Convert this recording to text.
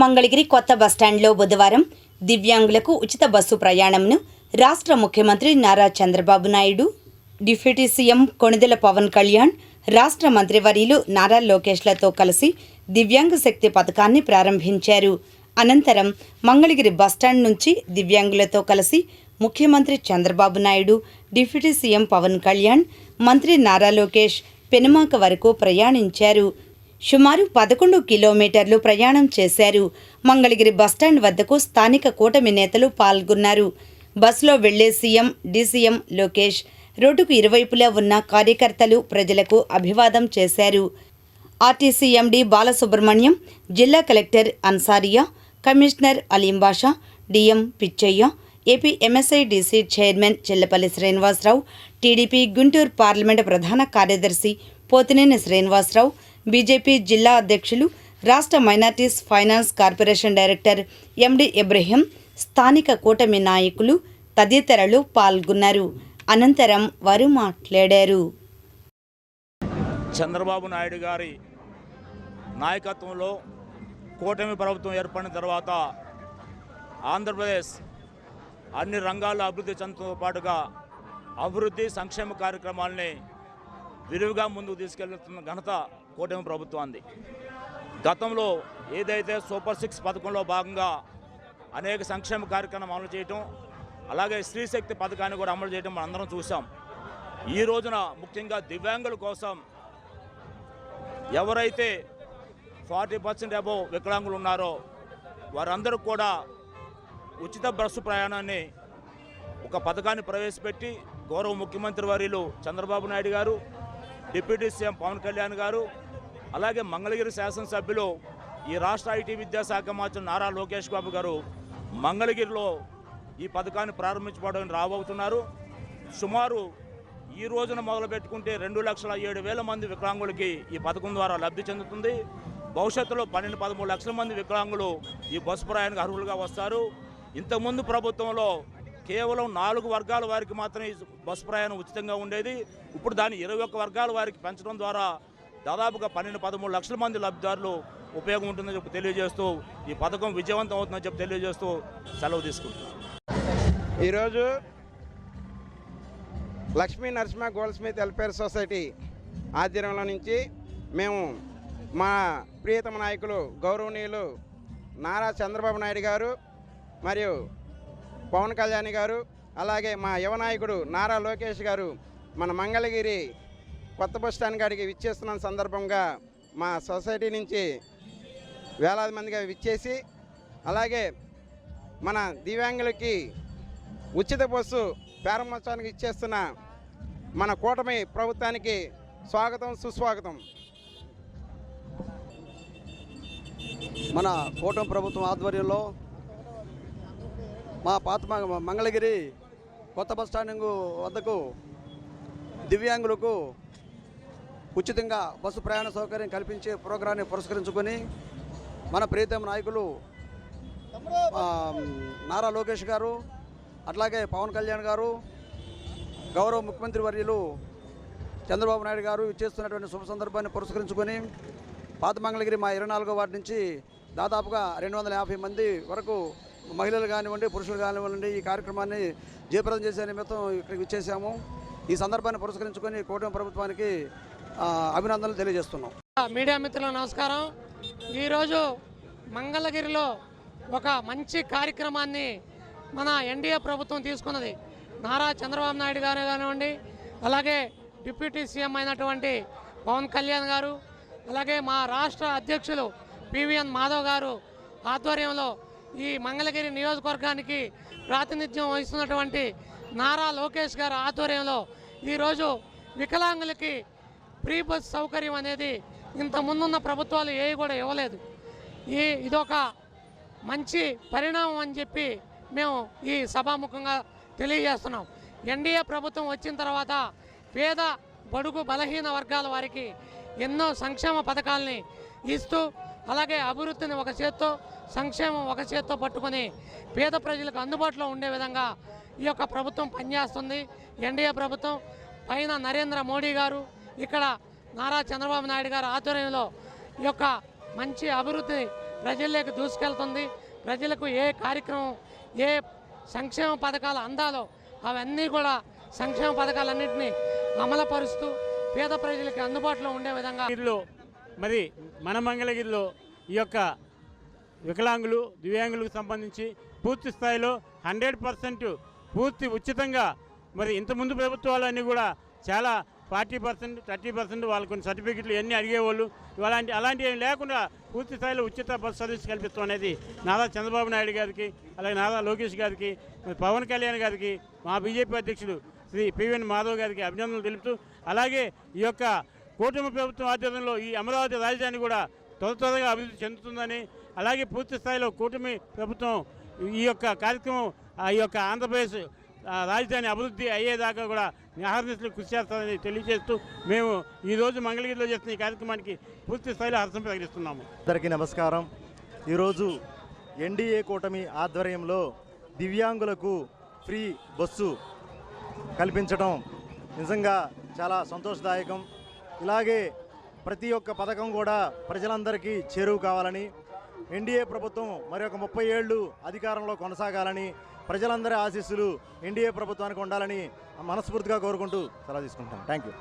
మంగళగిరి కొత్త బస్టాండ్లో బుధవారం దివ్యాంగులకు ఉచిత బస్సు ప్రయాణంను రాష్ట్ర ముఖ్యమంత్రి నారా చంద్రబాబు నాయుడు, డిప్యూటీ సీఎం కొణిదెల పవన్ కళ్యాణ్, రాష్ట్ర మంత్రివర్యులు నారా లోకేష్లతో కలిసి దివ్యాంగ శక్తి పథకాన్ని ప్రారంభించారు. అనంతరం మంగళగిరి బస్టాండ్ నుంచి దివ్యాంగులతో కలిసి ముఖ్యమంత్రి చంద్రబాబు నాయుడు, డిప్యూటీ సీఎం పవన్ కళ్యాణ్, మంత్రి నారా లోకేష్ పెనుమాక వరకు ప్రయాణించారు. సుమారు 11 కిలోమీటర్లు ప్రయాణం చేశారు. మంగళగిరి బస్టాండ్ వద్దకు స్థానిక కూటమి నేతలు పాల్గొన్నారు. బస్సులో వెళ్లే సీఎం, డీసీఎం లోకేష్ రోడ్డుకు ఇరువైపులా ఉన్న కార్యకర్తలు ప్రజలకు అభివాదం చేశారు. ఆర్టీసీ ఎండీ బాలసుబ్రహ్మణ్యం, జిల్లా collector Ansariya, commissioner Aleem Basha, DM Pichaiah, AP MSIDC chairman Chellapalli Srinivasarao, TDP Guntur parliament ప్రధాన కార్యదర్శి పోతినేని శ్రీనివాసరావు, బీజేపీ జిల్లా అధ్యక్షులు, రాష్ట్ర minorities finance corporation director MD Ibrahim, స్థానిక కూటమి నాయకులు తదితరులు పాల్గొన్నారు. అనంతరం వారు మాట్లాడారు. చంద్రబాబు నాయుడు గారి నాయకత్వంలో కూటమి ప్రభుత్వం ఏర్పడిన తర్వాత ఆంధ్రప్రదేశ్ అన్ని రంగాల్లో అభివృద్ధి చెందడంతో పాటుగా అభివృద్ధి సంక్షేమ కార్యక్రమాలని విరివిగా ముందుకు తీసుకెళ్తున్న ఘనత కూటమి ప్రభుత్వాన్ని. గతంలో ఏదైతే సూపర్ 6 పథకంలో భాగంగా అనేక సంక్షేమ కార్యక్రమాలు అమలు చేయటం, అలాగే స్త్రీశక్తి పథకాన్ని కూడా అమలు చేయడం మనందరం చూసాం. ఈ రోజున ముఖ్యంగా దివ్యాంగుల కోసం ఎవరైతే 40% అబోవ్ వికలాంగులు ఉన్నారో వారందరూ కూడా ఉచిత బస్సు ప్రయాణాన్ని ఒక పథకాన్ని ప్రవేశపెట్టి గౌరవ ముఖ్యమంత్రి వర్యులు చంద్రబాబు నాయుడు గారు, డిప్యూటీ సీఎం పవన్ కళ్యాణ్ గారు, అలాగే మంగళగిరి శాసనసభ్యులు ఈ రాష్ట్ర ఐటీ విద్యాశాఖ మంత్రి నారా లోకేష్ బాబు గారు మంగళగిరిలో ఈ పథకాన్ని ప్రారంభించుకోవడానికి రాబోతున్నారు. సుమారు ఈ రోజున మొదలు పెట్టుకుంటే 2,07,000 మంది వికలాంగులకి ఈ పథకం ద్వారా లబ్ధి చెందుతుంది. భవిష్యత్తులో 12-13 లక్షల మంది వికలాంగులు ఈ బస్సు ప్రయాణానికి అర్హులుగా వస్తారు. ఇంతకుముందు ప్రభుత్వంలో కేవలం 4 వర్గాల వారికి మాత్రమే బస్సు ప్రయాణం ఉచితంగా ఉండేది. ఇప్పుడు దాన్ని 21 వర్గాల వారికి పెంచడం ద్వారా దాదాపుగా 12-13 లక్షల మంది లబ్ధిదారులు ఉపయోగం ఉంటుందని చెప్పి తెలియజేస్తూ ఈ పథకం విజయవంతం అవుతుందని చెప్పి తెలియజేస్తూ సెలవు తీసుకుంటున్నాం. ఈరోజు Lakshmi Narasimha gold Smith welfare society ఆధ్వర్యంలో నుంచి మేము మా ప్రియతమ నాయకులు గౌరవనీయులు నారా చంద్రబాబు నాయుడు గారు మరియు పవన్ కళ్యాణ్ గారు, అలాగే మా యువ నాయకుడు నారా లోకేష్ గారు మన మంగళగిరి కొత్త బస్టాండ్ కాడికి విచ్చేస్తున్న సందర్భంగా మా సొసైటీ నుంచి వేలాది మందిగా విచ్చేసి, అలాగే మన దివ్యాంగులకి ఉచిత బస్సు ప్రారంభోత్సవానికి ఇచ్చేస్తున్న మన కూటమి ప్రభుత్వానికి స్వాగతం, సుస్వాగతం. మన కూటమి ప్రభుత్వం ఆధ్వర్యంలో మా పాత మంగళగిరి కొత్త బస్టాండింగ్ వద్దకు దివ్యాంగులకు ఉచితంగా బస్సు ప్రయాణ సౌకర్యం కల్పించే ప్రోగ్రాన్ని పురస్కరించుకొని మన ప్రియతమ నాయకులు నారా లోకేష్ గారు, అట్లాగే పవన్ కళ్యాణ్ గారు, గౌరవ ముఖ్యమంత్రి వర్యులు చంద్రబాబు నాయుడు గారు ఇచ్చేస్తున్నటువంటి శుభ సందర్భాన్ని పురస్కరించుకొని పాత మంగళగిరి మా 24వ వార్డు నుంచి దాదాపుగా 250 మంది వరకు మహిళలు కానివ్వండి, పురుషులు కానివ్వండి ఈ కార్యక్రమాన్ని జయప్రదం చేసే నిమిత్తం ఇక్కడికి ఇచ్చేసాము. ఈ సందర్భాన్ని పురస్కరించుకొని కూటమి ప్రభుత్వానికి అభినందనలు తెలియజేస్తున్నాం. మీడియా మిత్రులకు నమస్కారం. ఈరోజు మంగళగిరిలో ఒక మంచి కార్యక్రమాన్ని మన ఎన్డీఏ ప్రభుత్వం తీసుకున్నది. నారా చంద్రబాబు నాయుడు గారు కానివ్వండి, అలాగే డిప్యూటీ సీఎం అయినటువంటి పవన్ కళ్యాణ్ గారు, అలాగే మా రాష్ట్ర అధ్యక్షులు పివిఎన్ మాధవ్ గారు ఆధ్వర్యంలో ఈ మంగళగిరి నియోజకవర్గానికి ప్రాతినిధ్యం వహిస్తున్నటువంటి నారా లోకేష్ గారు ఆధ్వర్యంలో ఈరోజు వికలాంగులకి ఫ్రీ బస్ సౌకర్యం అనేది ఇంత ముందున్న ప్రభుత్వాలు ఏవి కూడా ఇవ్వలేదు. ఇదొక మంచి పరిణామం అని చెప్పి మేము ఈ సభాముఖంగా తెలియజేస్తున్నాం. ఎన్డీఏ ప్రభుత్వం వచ్చిన తర్వాత పేద, బడుగు, బలహీన వర్గాల వారికి ఎన్నో సంక్షేమ పథకాలని ఇస్తూ, అలాగే అభివృద్ధిని ఒక చేత్తో, సంక్షేమం ఒక చేత్తో పట్టుకొని పేద ప్రజలకు అందుబాటులో ఉండే విధంగా ఈ యొక్క ప్రభుత్వం పనిచేస్తుంది. ఎన్డీఏ ప్రభుత్వం పైన నరేంద్ర మోడీ గారు, ఇక్కడ నారా చంద్రబాబు నాయుడు గారు ఆధ్వర్యంలో ఈ యొక్క మంచి అభివృద్ధి ప్రజల్లోకి దూసుకెళ్తుంది. ప్రజలకు ఏ కార్యక్రమం, ఏ సంక్షేమ పథకాలు అందాలో అవన్నీ కూడా సంక్షేమ పథకాలన్నింటినీ అమలుపరుస్తూ పేద ప్రజలకి అందుబాటులో ఉండే విధంగా మరి మన మంగళగిరిలో ఈ యొక్క వికలాంగులు దివ్యాంగులకు సంబంధించి పూర్తి స్థాయిలో 100% పూర్తి ఉచితంగా, మరి ఇంతకుముందు ప్రభుత్వాలన్నీ కూడా చాలా 40%, 30% వాళ్ళు కొన్ని సర్టిఫికెట్లు ఇవన్నీ అడిగేవాళ్ళు. అలాంటివి ఏం లేకుండా పూర్తి స్థాయిలో ఉచిత బస్సు సర్వీస్ కల్పిస్తాం అనేది నారా చంద్రబాబు నాయుడు గారికి, అలాగే నారా లోకేష్ గారికి, పవన్ కళ్యాణ్ గారికి, మా బీజేపీ అధ్యక్షుడు శ్రీ పివిఎన్ మాధవ్ గారికి అభినందనలు తెలుపుతూ, అలాగే ఈ యొక్క కూటమి ప్రభుత్వం ఆధ్వర్యంలో ఈ అమరావతి రాజధాని కూడా త్వరగా అభివృద్ధి చెందుతుందని, అలాగే పూర్తి స్థాయిలో కూటమి ప్రభుత్వం ఈ యొక్క కార్యక్రమం ఈ యొక్క ఆంధ్రప్రదేశ్ రాజధాని అభివృద్ధి అయ్యేదాకా కూడా నిహార్నిశలు కృషి చేస్తారని తెలియజేస్తూ మేము ఈరోజు మంగళగిరిలో చేస్తున్న ఈ కార్యక్రమానికి పూర్తి స్థాయిలో హర్షం ప్రకటిస్తున్నాము. అందరికీ నమస్కారం. ఈరోజు ఎన్డీఏ కూటమి ఆధ్వర్యంలో దివ్యాంగులకు ఫ్రీ బస్సు కల్పించడం నిజంగా చాలా సంతోషదాయకం. ఇలాగే ప్రతి ఒక్క పథకం కూడా ప్రజలందరికీ చేరువ కావాలని, ఎన్డీఏ ప్రభుత్వం మరి ఒక 30 ఏళ్ళు అధికారంలో కొనసాగాలని, ప్రజలందరి ఆశీస్సులు ఎన్డీఏ ప్రభుత్వానికి ఉండాలని మనస్ఫూర్తిగా కోరుకుంటూ సెలవు తీసుకుంటాను. Thank you.